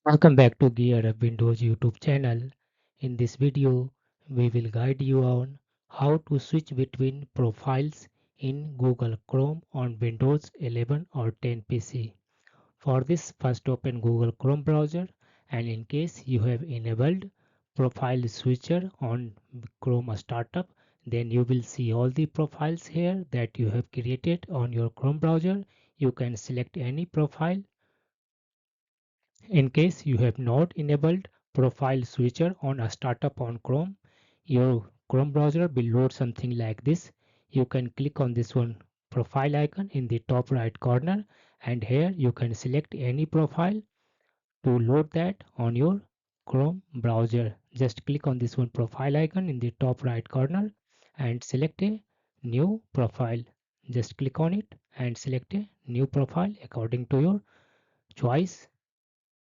Welcome back to Gear Up Windows YouTube channel. In this video, we will guide you on how to switch between profiles in Google Chrome on Windows 11 or 10 PC. For this, first open Google Chrome browser, and in case you have enabled Profile Switcher on Chrome Startup, then you will see all the profiles here that you have created on your Chrome browser. You can select any profile. In case you have not enabled Profile Switcher on a startup on Chrome, your Chrome browser will load something like this. You can click on this one profile icon in the top right corner, and here you can select any profile to load that on your Chrome browser. Just click on this one profile icon in the top right corner and select a new profile. Just click on it and select a new profile according to your choice.